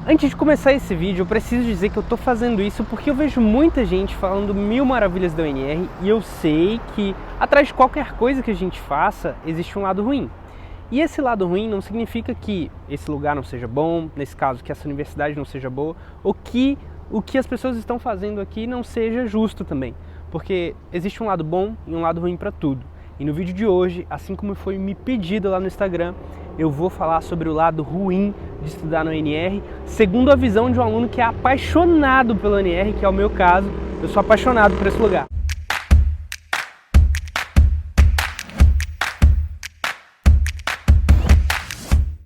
Antes de começar esse vídeo, eu preciso dizer que eu tô fazendo isso porque eu vejo muita gente falando mil maravilhas da UNR e eu sei que atrás de qualquer coisa que a gente faça, existe um lado ruim. E esse lado ruim não significa que esse lugar não seja bom, nesse caso que essa universidade não seja boa, ou que o que as pessoas estão fazendo aqui não seja justo também. Porque existe um lado bom e um lado ruim para tudo. E no vídeo de hoje, assim como foi me pedido lá no Instagram, eu vou falar sobre o lado ruim de estudar no UNR, segundo a visão de um aluno que é apaixonado pelo UNR, que é o meu caso. Eu sou apaixonado por esse lugar.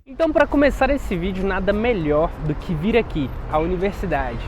Então, para começar esse vídeo, nada melhor do que vir aqui, à universidade.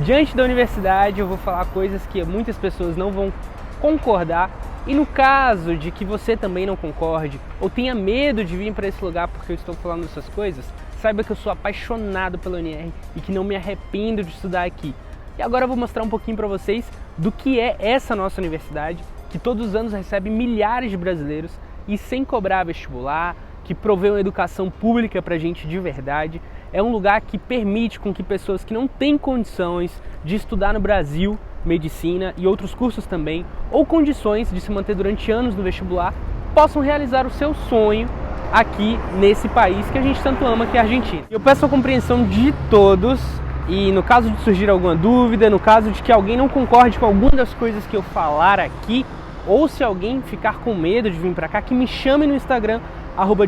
Diante da universidade, eu vou falar coisas que muitas pessoas não vão concordar. E no caso de que você também não concorde ou tenha medo de vir para esse lugar porque eu estou falando essas coisas, saiba que eu sou apaixonado pela UNR e que não me arrependo de estudar aqui. E agora eu vou mostrar um pouquinho para vocês do que é essa nossa universidade, que todos os anos recebe milhares de brasileiros e sem cobrar vestibular, que provê uma educação pública para a gente de verdade. É um lugar que permite com que pessoas que não têm condições de estudar no Brasil, medicina e outros cursos também, ou condições de se manter durante anos no vestibular, possam realizar o seu sonho aqui nesse país que a gente tanto ama, que é a Argentina. Eu peço a compreensão de todos e no caso de surgir alguma dúvida, no caso de que alguém não concorde com alguma das coisas que eu falar aqui, ou se alguém ficar com medo de vir pra cá, que me chame no Instagram,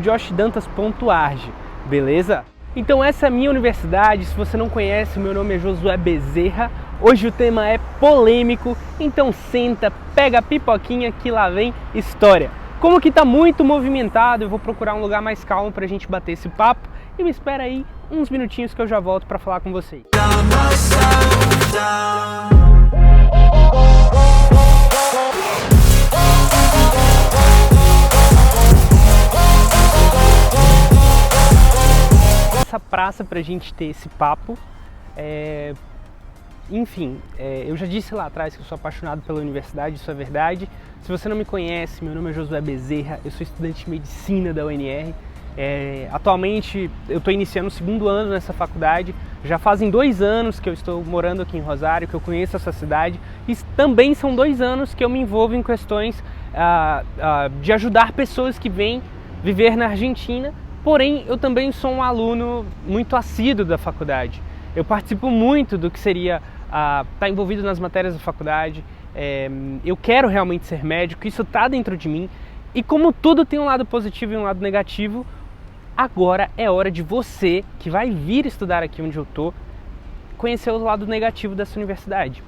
@joshdantas.arge, beleza? Então essa é a minha universidade. Se você não conhece, meu nome é Josué Bezerra. Hoje o tema é polêmico, então senta, pega a pipoquinha que lá vem história. Como que tá muito movimentado, eu vou procurar um lugar mais calmo pra gente bater esse papo e me espera aí uns minutinhos que eu já volto pra falar com vocês. Essa praça pra gente ter esse papo, enfim, eu já disse lá atrás que eu sou apaixonado pela universidade, isso é verdade. Se você não me conhece, meu nome é Josué Bezerra, eu sou estudante de medicina da UNR. Atualmente eu estou iniciando o segundo ano nessa faculdade, já fazem 2 anos que eu estou morando aqui em Rosário, que eu conheço essa cidade, e também são 2 anos que eu me envolvo em questões de ajudar pessoas que vêm viver na Argentina. Porém, eu também sou um aluno muito assíduo da faculdade. Eu participo muito do que seria estar envolvido nas matérias da faculdade. Eu quero realmente ser médico, isso está dentro de mim. E como tudo tem um lado positivo e um lado negativo, agora é hora de você, que vai vir estudar aqui onde eu estou, conhecer o lado negativo dessa universidade.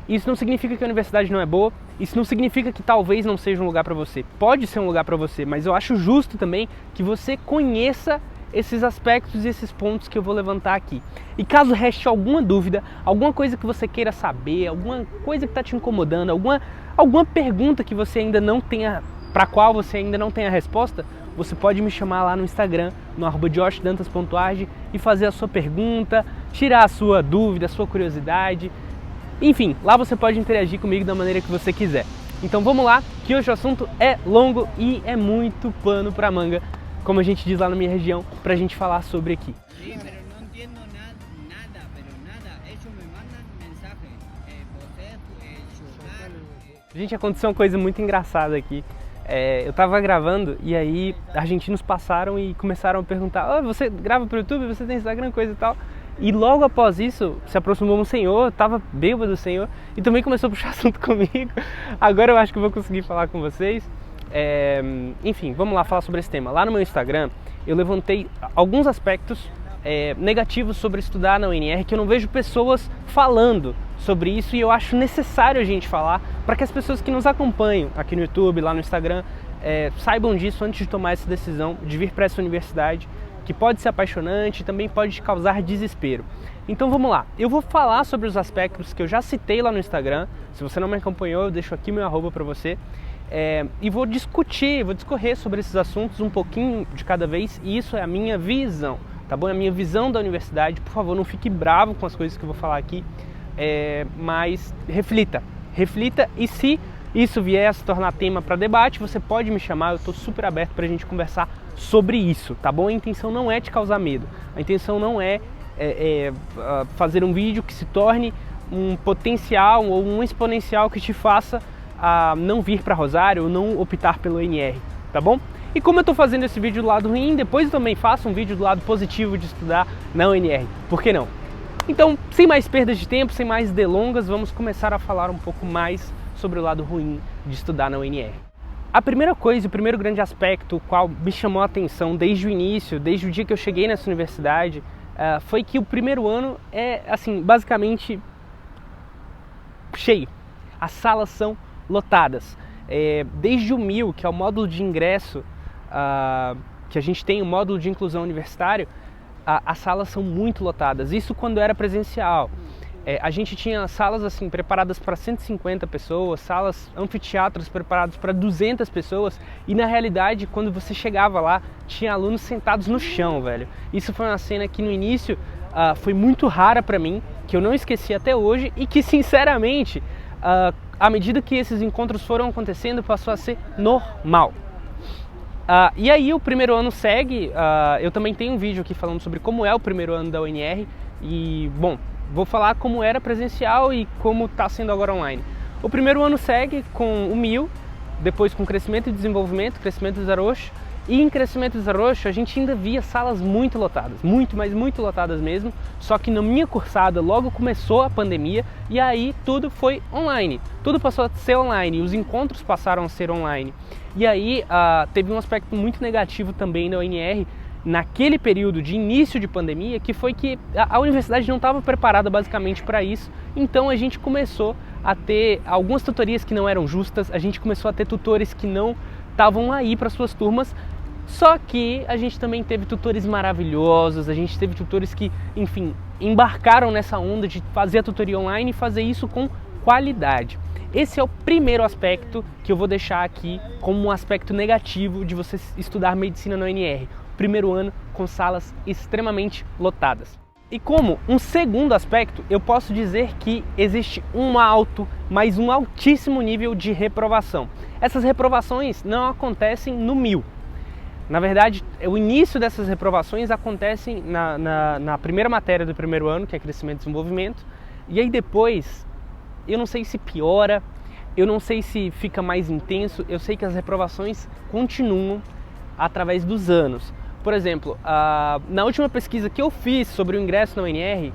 Isso não significa que a universidade não é boa, isso não significa que talvez não seja um lugar para você. Pode ser um lugar para você, mas eu acho justo também que você conheça esses aspectos e esses pontos que eu vou levantar aqui. E caso reste alguma dúvida, alguma coisa que você queira saber, alguma coisa que está te incomodando, alguma pergunta que você ainda não tenha, para qual você ainda não tem a resposta, você pode me chamar lá no Instagram, no @joshdantas.arge, e fazer a sua pergunta, tirar a sua dúvida, a sua curiosidade. Enfim, lá você pode interagir comigo da maneira que você quiser. Então vamos lá, que hoje o assunto é longo e é muito pano pra manga, como a gente diz lá na minha região, pra gente falar sobre aqui. Gente, aconteceu uma coisa muito engraçada aqui. Eu tava gravando e aí argentinos passaram e começaram a perguntar: você grava pro YouTube, você tem Instagram, coisa e tal? E logo após isso, se aproximou um senhor, tava bêbado o senhor, e também começou a puxar assunto comigo. Agora eu acho que eu vou conseguir falar com vocês. Enfim, vamos lá falar sobre esse tema. Lá no meu Instagram, eu levantei alguns aspectos negativos sobre estudar na UNR, que eu não vejo pessoas falando sobre isso, e eu acho necessário a gente falar, para que as pessoas que nos acompanham aqui no YouTube, lá no Instagram, saibam disso antes de tomar essa decisão de vir para essa universidade, que pode ser apaixonante e também pode causar desespero. Então vamos lá, eu vou falar sobre os aspectos que eu já citei lá no Instagram. Se você não me acompanhou, eu deixo aqui meu @ para você, e vou discorrer sobre esses assuntos um pouquinho de cada vez, e isso é a minha visão, tá bom? É a minha visão da universidade. Por favor, não fique bravo com as coisas que eu vou falar aqui, mas reflita, e se isso vier a se tornar tema para debate, você pode me chamar, eu estou super aberto para a gente conversar sobre isso, tá bom? A intenção não é te causar medo, a intenção não é fazer um vídeo que se torne um potencial ou um exponencial que te faça não vir para Rosário ou não optar pelo UNR, tá bom? E como eu estou fazendo esse vídeo do lado ruim, depois eu também faço um vídeo do lado positivo de estudar na UNR, por que não? Então, sem mais perdas de tempo, sem mais delongas, vamos começar a falar um pouco mais sobre o lado ruim de estudar na UNR. A primeira coisa, o primeiro grande aspecto, o qual me chamou a atenção desde o início, desde o dia que eu cheguei nessa universidade, foi que o primeiro ano é, assim, basicamente cheio. As salas são lotadas. Desde o MIL, que é o módulo de ingresso, que a gente tem, o módulo de inclusão universitário, as salas são muito lotadas. Isso quando era presencial. A gente tinha salas assim preparadas para 150 pessoas, salas, anfiteatros preparados para 200 pessoas, e na realidade, quando você chegava lá, tinha alunos sentados no chão, velho. Isso foi uma cena que no início foi muito rara para mim, que eu não esqueci até hoje, e que sinceramente, à medida que esses encontros foram acontecendo, passou a ser normal. E aí o primeiro ano segue, eu também tenho um vídeo aqui falando sobre como é o primeiro ano da UNR, e bom, vou falar como era presencial e como está sendo agora online. O primeiro ano segue com o MIL, depois com crescimento e desenvolvimento, crescimento de desarrollo, e em crescimento de desarrollo a gente ainda via salas muito lotadas, mas muito lotadas mesmo, só que na minha cursada logo começou a pandemia e aí tudo foi online, tudo passou a ser online, os encontros passaram a ser online. E aí teve um aspecto muito negativo também da UNR, naquele período de início de pandemia, que foi que a universidade não estava preparada basicamente para isso, então a gente começou a ter algumas tutorias que não eram justas, a gente começou a ter tutores que não estavam aí para suas turmas, só que a gente também teve tutores maravilhosos, a gente teve tutores que, enfim, embarcaram nessa onda de fazer a tutoria online e fazer isso com qualidade. Esse é o primeiro aspecto que eu vou deixar aqui como um aspecto negativo de você estudar medicina na UNR. Primeiro ano com salas extremamente lotadas. E como um segundo aspecto, eu posso dizer que existe um altíssimo nível de reprovação. Essas reprovações não acontecem no MIL. Na verdade, o início dessas reprovações acontecem na primeira matéria do primeiro ano, que é crescimento e desenvolvimento, e aí depois, eu não sei se piora, eu não sei se fica mais intenso, eu sei que as reprovações continuam através dos anos. Por exemplo, na última pesquisa que eu fiz sobre o ingresso na UNR,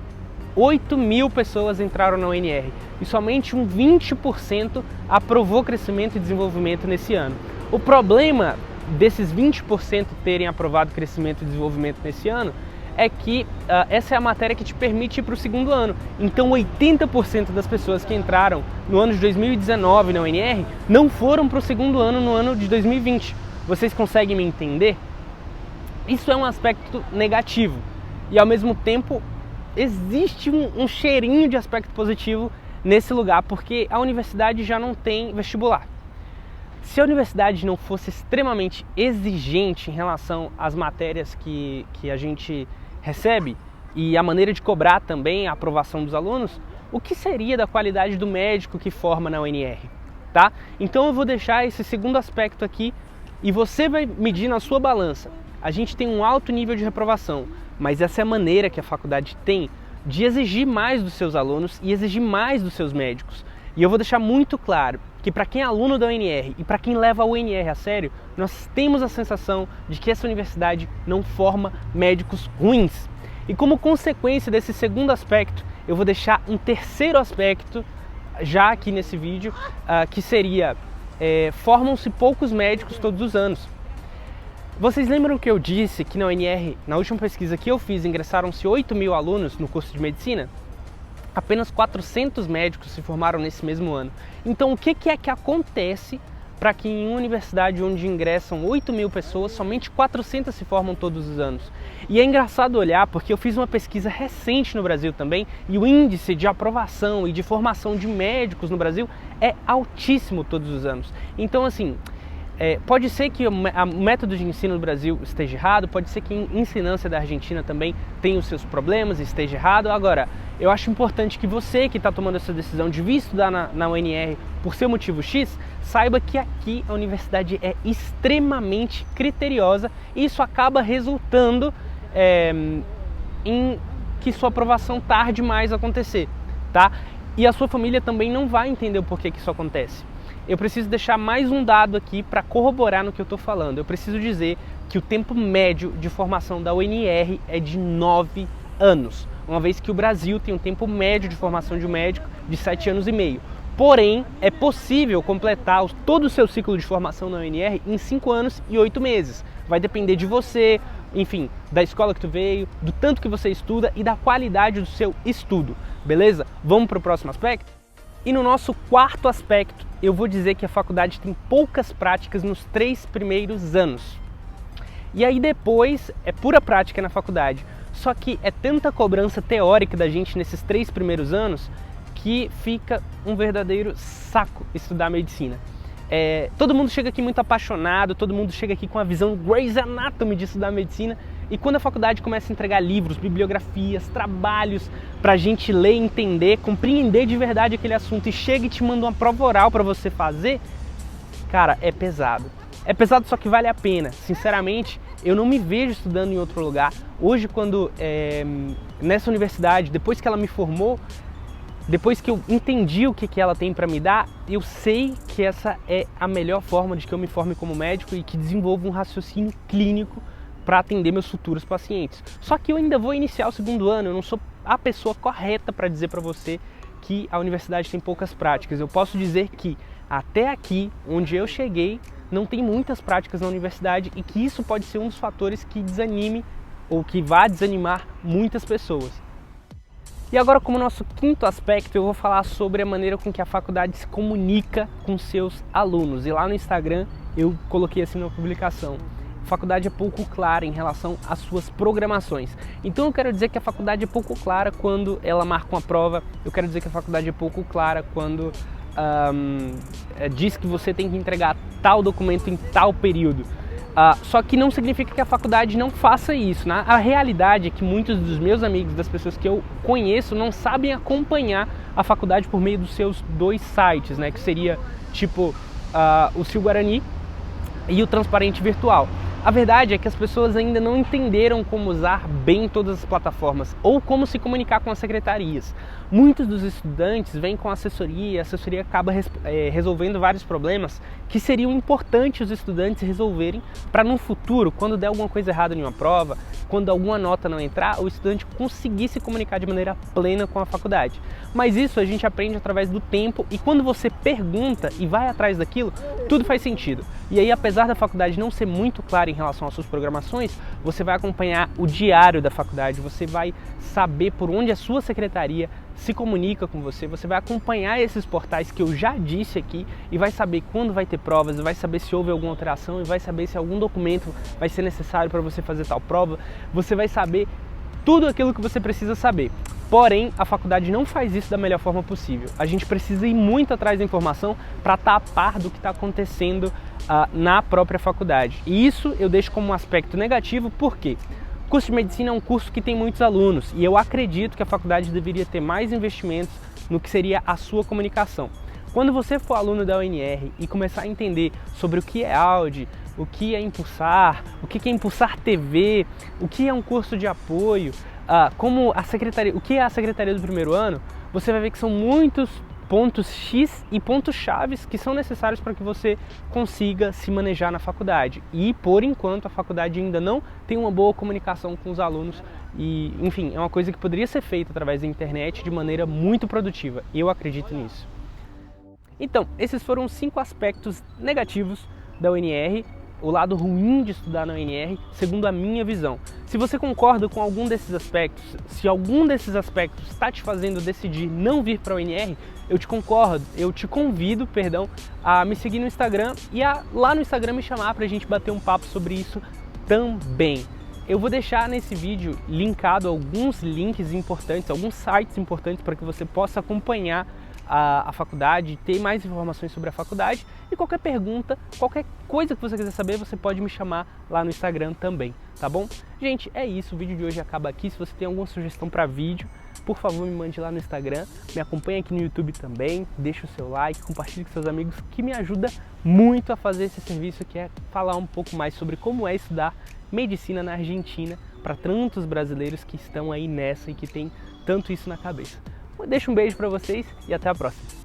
8.000 pessoas entraram na UNR e somente um 20% aprovou crescimento e desenvolvimento nesse ano. O problema desses 20% terem aprovado crescimento e desenvolvimento nesse ano é que essa é a matéria que te permite ir para o segundo ano. Então 80% das pessoas que entraram no ano de 2019 na UNR não foram para o segundo ano no ano de 2020. Vocês conseguem me entender? Isso é um aspecto negativo e ao mesmo tempo existe um cheirinho de aspecto positivo nesse lugar, porque a universidade já não tem vestibular. Se a universidade não fosse extremamente exigente em relação às matérias que a gente recebe e a maneira de cobrar também a aprovação dos alunos, o que seria da qualidade do médico que forma na UNR? Tá? Então eu vou deixar esse segundo aspecto aqui e você vai medir na sua balança. A gente tem um alto nível de reprovação, mas essa é a maneira que a faculdade tem de exigir mais dos seus alunos e exigir mais dos seus médicos. E eu vou deixar muito claro que para quem é aluno da UNR e para quem leva a UNR a sério, nós temos a sensação de que essa universidade não forma médicos ruins. E como consequência desse segundo aspecto, eu vou deixar um terceiro aspecto já aqui nesse vídeo, que seria, formam-se poucos médicos todos os anos. Vocês lembram que eu disse que na UNR, na última pesquisa que eu fiz, ingressaram-se 8.000 alunos no curso de medicina? Apenas 400 médicos se formaram nesse mesmo ano. Então o que é que acontece para que em uma universidade onde ingressam 8.000 pessoas, somente 400 se formam todos os anos? E é engraçado olhar porque eu fiz uma pesquisa recente no Brasil também e o índice de aprovação e de formação de médicos no Brasil é altíssimo todos os anos. Então assim, pode ser que o método de ensino do Brasil esteja errado, pode ser que a ensinância da Argentina também tenha os seus problemas e esteja errado. Agora, eu acho importante que você que está tomando essa decisão de vir estudar na UNR por seu motivo X, saiba que aqui a universidade é extremamente criteriosa e isso acaba resultando em que sua aprovação tarde mais a acontecer, tá? E a sua família também não vai entender o porquê que isso acontece. Eu preciso deixar mais um dado aqui para corroborar no que eu estou falando. Eu preciso dizer que o tempo médio de formação da UNR é de 9 anos, uma vez que o Brasil tem um tempo médio de formação de um médico de 7 anos e meio. Porém, é possível completar todo o seu ciclo de formação na UNR em 5 anos e 8 meses. Vai depender de você, enfim, da escola que tu veio, do tanto que você estuda e da qualidade do seu estudo, beleza? Vamos para o próximo aspecto? E no nosso quarto aspecto, eu vou dizer que a faculdade tem poucas práticas nos 3 primeiros anos. E aí depois é pura prática na faculdade. Só que é tanta cobrança teórica da gente nesses 3 primeiros anos que fica um verdadeiro saco estudar medicina. Todo mundo chega aqui muito apaixonado, todo mundo chega aqui com a visão Grey's Anatomy de estudar medicina, e quando a faculdade começa a entregar livros, bibliografias, trabalhos pra gente ler, entender, compreender de verdade aquele assunto e chega e te manda uma prova oral pra você fazer, cara, é pesado. É pesado, só que vale a pena. Sinceramente, eu não me vejo estudando em outro lugar. Hoje, nessa universidade, depois que ela me formou, depois que eu entendi o que ela tem para me dar, eu sei que essa é a melhor forma de que eu me forme como médico e que desenvolva um raciocínio clínico para atender meus futuros pacientes. Só que eu ainda vou iniciar o 2º ano, eu não sou a pessoa correta para dizer para você que a universidade tem poucas práticas. Eu posso dizer que até aqui, onde eu cheguei, não tem muitas práticas na universidade e que isso pode ser um dos fatores que desanime ou que vá desanimar muitas pessoas. E agora, como nosso quinto aspecto, eu vou falar sobre a maneira com que a faculdade se comunica com seus alunos. E lá no Instagram eu coloquei assim na publicação: a faculdade é pouco clara em relação às suas programações. Então eu quero dizer que a faculdade é pouco clara quando ela marca uma prova, eu quero dizer que a faculdade é pouco clara quando diz que você tem que entregar tal documento em tal período. Só que não significa que a faculdade não faça isso, né? A realidade é que muitos dos meus amigos, das pessoas que eu conheço, não sabem acompanhar a faculdade por meio dos seus 2 sites, né? Que seria tipo o Sil Guarani e o Transparente Virtual. A verdade é que as pessoas ainda não entenderam como usar bem todas as plataformas ou como se comunicar com as secretarias. Muitos dos estudantes vêm com assessoria e a assessoria acaba resolvendo vários problemas que seriam importantes os estudantes resolverem para no futuro, quando der alguma coisa errada em uma prova, quando alguma nota não entrar, o estudante conseguir se comunicar de maneira plena com a faculdade. Mas isso a gente aprende através do tempo e quando você pergunta e vai atrás daquilo, tudo faz sentido. E aí, apesar da faculdade não ser muito clara em relação às suas programações, você vai acompanhar o diário da faculdade, você vai saber por onde a sua secretaria se comunica com você, você vai acompanhar esses portais que eu já disse aqui e vai saber quando vai ter provas, vai saber se houve alguma alteração e vai saber se algum documento vai ser necessário para você fazer tal prova, você vai saber tudo aquilo que você precisa saber. Porém, a faculdade não faz isso da melhor forma possível. A gente precisa ir muito atrás da informação para estar a par do que está acontecendo na própria faculdade. E isso eu deixo como um aspecto negativo, porque o curso de medicina é um curso que tem muitos alunos e eu acredito que a faculdade deveria ter mais investimentos no que seria a sua comunicação. Quando você for aluno da UNR e começar a entender sobre o que é Audi, o que é Impulsar, o que é Impulsar TV, o que é um curso de apoio, o que é a secretaria do 1º ano, você vai ver que são muitos pontos X e pontos chaves que são necessários para que você consiga se manejar na faculdade. E, por enquanto, a faculdade ainda não tem uma boa comunicação com os alunos e, enfim, é uma coisa que poderia ser feita através da internet de maneira muito produtiva. E eu acredito nisso. Então, esses foram os 5 aspectos negativos da UNR, o lado ruim de estudar na UNR, segundo a minha visão. Se você concorda com algum desses aspectos, se algum desses aspectos está te fazendo decidir não vir para a UNR, eu te convido, a me seguir no Instagram e lá no Instagram me chamar para a gente bater um papo sobre isso também. Eu vou deixar nesse vídeo linkado alguns links importantes, alguns sites importantes para que você possa acompanhar a faculdade, ter mais informações sobre a faculdade e qualquer pergunta, qualquer coisa que você quiser saber, você pode me chamar lá no Instagram também, tá bom? Gente, é isso, o vídeo de hoje acaba aqui. Se você tem alguma sugestão para vídeo, por favor me mande lá no Instagram, me acompanhe aqui no YouTube também, deixa o seu like, compartilhe com seus amigos, que me ajuda muito a fazer esse serviço, que é falar um pouco mais sobre como é estudar medicina na Argentina, para tantos brasileiros que estão aí nessa e que tem tanto isso na cabeça. Deixo um beijo para vocês e até a próxima.